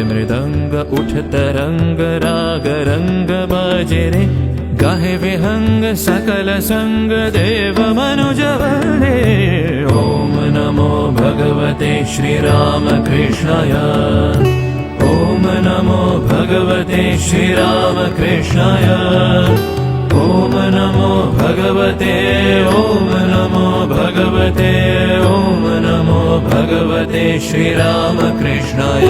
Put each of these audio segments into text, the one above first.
मृदंग उठ तरंग राग रंग बाजे रे गाहे विहंग सकल संग देव मनुज वरे। ओम नमो भगवते श्री राम कृष्णाय। ओम नमो भगवते श्री राम कृष्णाय। ओम नमो भगवते ओम नमो भगवते ओम नमो भगवते श्री राम कृष्णाय।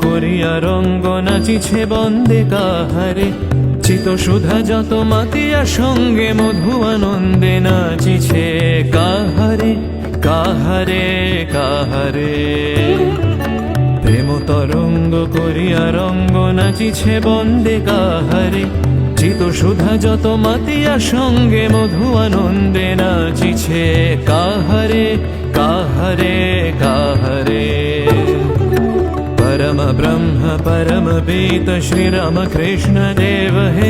করিয়া রঙ্গ নাচিছে বন্দে কাহারে চিত সুধা যত মাতিয়া সঙ্গে মধু আনন্দে নাচিছে কাহারে কাহারে কাহারে। প্রেম তরঙ্গ করিয়া রঙ্গ নাচিছে বন্দে কাহারে চিত সুধা যত মাতিয়া সঙ্গে মধু আনন্দে নাচিছে কাহারে কাহারে কাহারে। परम ब्रह्म परम पीत श्री राम कृष्ण देव है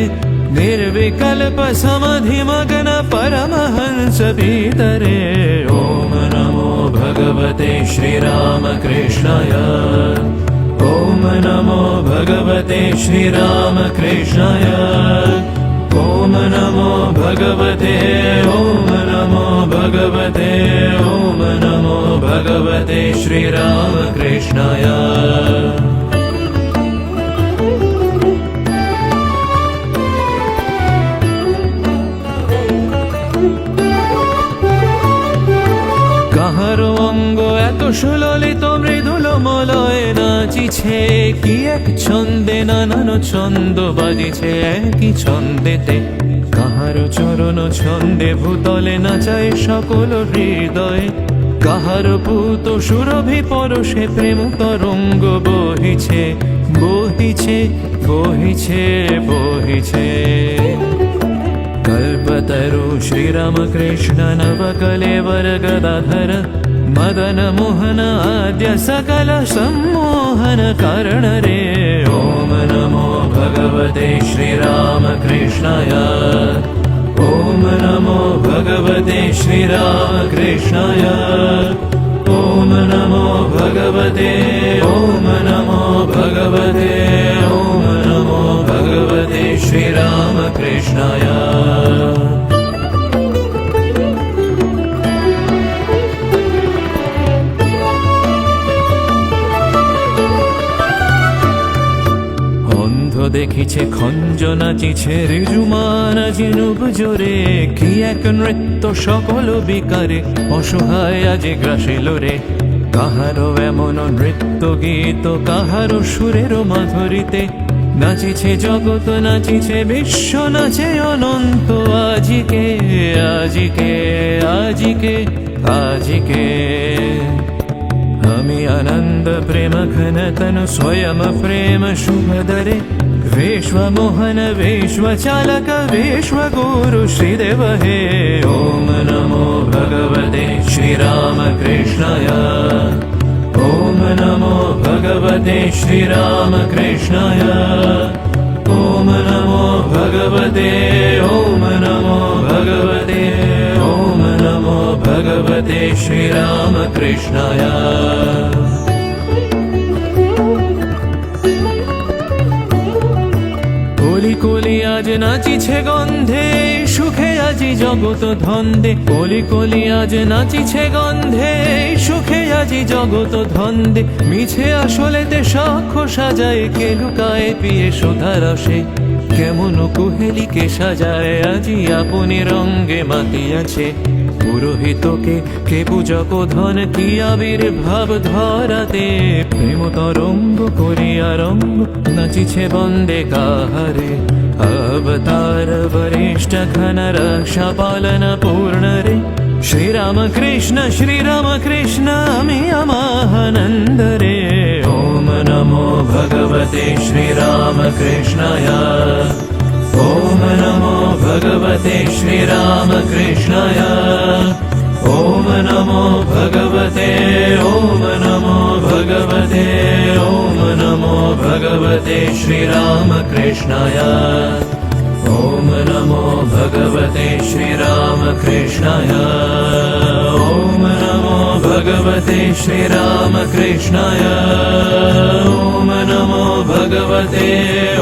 निर्विकल्प समाधि मग्न परमहंस पीतरे। ओम नमो भगवते श्री राम कृष्णाय। ओम नमो भगवते श्री राम कृष्णाय। ओम नमो भगवते ओम नमो भगवते ओम नमो भगवते श्री राम कृष्णाय। কাহারো অঙ্গ এত সুললিত মৃদুল মলয় নাচিছে কি এক ছন্দে নানান ছন্দ বাজিছে একই ছন্দেতে। কাহারো চরণ ছন্দে ভূতলে নাচায় সকল হৃদয়। কাহারো পূত সুরভি পরশে প্রেম তরঙ্গ বহিছে বহিছে বহিছে বহিছে। कल्पतरु श्रीरामकृष्ण नवकलेवर गदाधर मदन मोहन आद्य सकल सम्मोहन करण रे। ओम नमो भगवते श्रीरामकृष्णाय। ओम नमो भगवते श्रीरामकृष्णाय। ओम नमो भगवते ओम नमो भगवते ओम नमो भगवते श्रीरामकृष्णाय। দেখিছে খঞ্জ নাচিছে ঋজুমান জিনুব জোরে কি এক নৃত্য সকল বিকারে অসহায় আজি গ্রাসিল রে। কাহারো এমন নৃত্য গীত কাহারো সুরের মাধুরীতে নাচিছে জগৎ নাচিছে বিশ্ব নাচে অনন্ত আজিকে আজিকে আজিকে আজিকে। আমি আনন্দ প্রেম ঘন তनु स्वयं प्रेम शुभदरे विश्व मोहन विश्व चालक विश्व गुरु श्रीदेव हे। ओम नमो भगवते श्री राम कृष्णाय। ओम नमो भगवते श्री राम कृष्णाय। ओम नमो भगवते ओम नमो भगवते ओम नमो भगवते श्री राम कृष्णाय। कोली कोली आज नाचिছে গন্ধে সুখে আজি জগৎ ধন্দে। কোলি কোলি আজ নাচিছে গন্ধে সুখে আজি জগৎ ধন্দে। মিছে আসলেতে সাক্ষ্য সাজায় কে লুকায় পিয়ে সুধা রসে কেমন কুহেলিকে সাজায় আজি আপনি রঙ্গে মাতিয়াছে। পুরোহিতকে কে পূজক ধন কি আবির্ভাব ধরাতে প্রেম তরঙ্গ করিয়া রঙ্গ নাচিছে বন্দে কাহারে। अवतार वरिष्ठ घन रक्षा पालन पूर्ण रे। श्री राम कृष्ण अमी अमानंद रे। ओम नमो भगवते श्री राम कृष्णाय। ओम नमो भगवते श्री राम कृष्णाय। ॐ नमो भगवते ॐ नमो भगवते ॐ नमो भगवते श्रीरामकृष्णाय ॐ नमो भगवते श्रीरामकृष्णाय ॐ नमो भगवते श्रीरामकृष्णाय ॐ नमो भगवते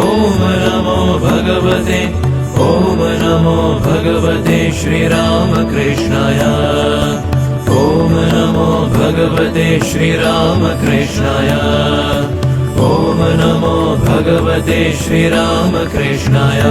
ॐ नमो भगवते ॐ नमो भगवते श्रीरामकृष्णाय ॐ नमो भगवते श्रीरामकृष्णाय ॐ नमो भगवते श्रीरामकृष्णाय।